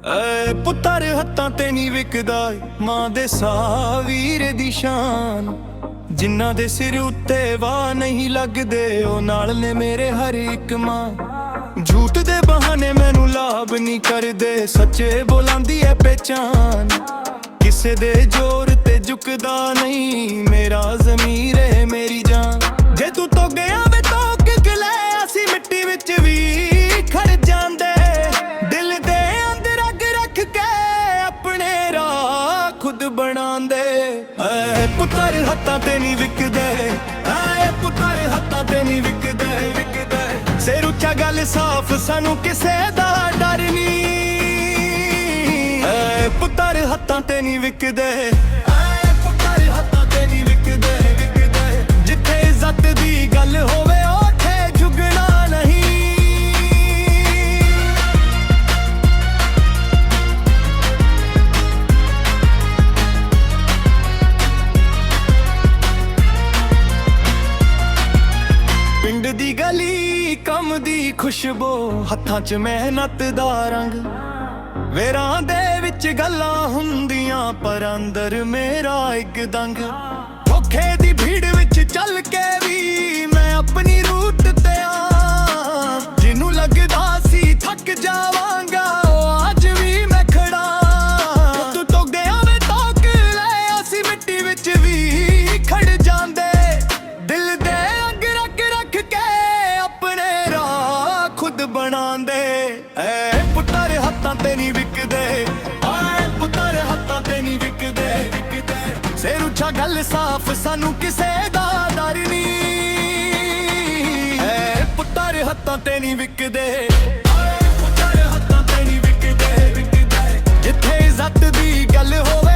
ਐ ਪੁੱਤਰ ਹੱਥਾਂ ਤੇ ਨਹੀਂ ਵਿਕਦਾ ਮਾਂ ਦੇ ਸਾਹ ਵੀਰ ਦੀ ਸ਼ਾਨ। ਜਿਨ੍ਹਾਂ ਦੇ ਸਿਰ ਉੱਤੇ ਵਾਹ ਨਹੀਂ ਲੱਗਦੇ ਉਹ ਨਾਲ ਨੇ ਮੇਰੇ ਹਰ ਇੱਕ ਮਾਂ। ਝੂਠ ਦੇ ਬਹਾਨੇ ਮੈਨੂੰ ਲਾਭ ਨਹੀਂ ਕਰਦੇ, ਸੱਚੇ ਬੋਲਾਂਦੀ ਐ ਪਹਿਚਾਨ। ਕਿਸੇ ਦੇ ਜ਼ੋਰ ਤੇ ਝੁਕਦਾ ਨਹੀਂ ਮੇਰਾ ਜ਼ਮੀਰ ਏ ਮੇਰੀ ਜਾਨ। ਜੇ ਤੂੰ ਤੋਂ ਗਿਆ ਵੇ ਤਾਂ ਕਿਕ ਲੈ ਅਸੀਂ ਮਿੱਟੀ ਵਿੱਚ ਵੀ ਖੜ ਜਾਂਦੇ। ਦਿਲ ਦੇ ਅੰਦਰ ਅੱਗ ਰੱਖ ਕੇ ਆਪਣੇ ਰਾਹ ਖੁਦ ਬਣਾਉਂਦੇ। ਐ ਪੁੱਤਰ ਹੱਥਾਂ ਤੇ ਨਹੀਂ ਵਿਕਦੇ, ਐ ਪੁੱਤਰ ਹੱਥਾਂ ਤੇ ਨਹੀਂ ਵਿਕਦੇ ਵਿਕਦੇ। ਸਿਰ ਉੱਚਾ ਗੱਲ ਸਾਫ਼ ਸਾਨੂੰ ਕਿਸੇ ਦਾ ਡਰ ਨਹੀਂ। ਐ ਪੁੱਤਰ ਹੱਥਾਂ ਤੇ ਨਹੀਂ ਵਿਕਦੇ, ਐ ਪੁੱਤਰ ਹੱਥਾਂ ਤੇ ਨਹੀਂ ਵਿਕਦੇ ਵਿਕਦੇ। ਜਿੱਥੇ ਇੱਜ਼ਤ ਦੀ ਗੱਲ ਹੋਵੇ ਉੱਥੇ ਝੁਕਣਾ ਨਹੀਂ। ਪਿੰਡ ਦੀ ਗਲੀ ਕੰਮ ਦੀ ਖੁਸ਼ਬੂ, ਹੱਥਾਂ 'ਚ ਮਿਹਨਤ ਦਾ ਰੰਗ। ਵੇਰਾਂ ਦੇ ਵਿੱਚ ਗੱਲਾਂ ਹੁੰਦੀਆਂ ਪਰ ਅੰਦਰ ਮੇਰਾ ਇੱਕ ਦੰਗ। ਧੋਖੇ ਦੀ ਭੀੜ ਵਿੱਚ ਚੱਲ ਕੇ ਵੀ ਮੈਂ ਆਪਣੀ ਰੂਟ ਤੇ ਆ। ਜਿਹਨੂੰ ਲੱਗਦਾ ਸੀ ਥੱਕ ਜਾਵਾਂਗਾ ਉਹ ਅੱਜ ਵੀ ਮੈਂ ਖੜਾ। ਤੂੰ ਤੋਂ ਗਿਆ ਵੇ ਤੋਕ ਲੈ ਅਸੀਂ ਮਿੱਟੀ ਵਿੱਚ ਵੀ ਖੜ ਜਾਂਦੇ। ਦਿਲ ਦੇ ਅੱਗ ਰੱਖ ਕੇ ਆਪਣੇ ਰਾਹ ਖੁਦ ਬਣਾਉਂਦੇ। ਐ ਪੁੱਤਰ ਹੱਥਾਂ ਤੇ ਨਹੀਂ ਵਿਕਦੇ, ਐ ਪੁੱਤਰ ਹੱਥਾਂ ਤੇ ਨਹੀਂ ਵਿਕਦੇ ਵਿਕਦੇ। ਸਿਰ ਉੱਚਾ ਗੱਲ ਸਾਫ਼ ਸਾਨੂੰ ਕਿਸੇ ਦਾ ਡਰ ਨਹੀਂ। ਐ ਪੁੱਤਰ ਹੱਥਾਂ ਤੇ ਨਹੀਂ ਵਿਕਦੇ, ਐ ਪੁੱਤਰ ਹੱਥਾਂ ਤੇ ਨਹੀਂ ਵਿਕਦੇ ਵਿਕਦੇ। ਜਿੱਥੇ ਇੱਜ਼ਤ ਦੀ ਗੱਲ ਹੋਵੇ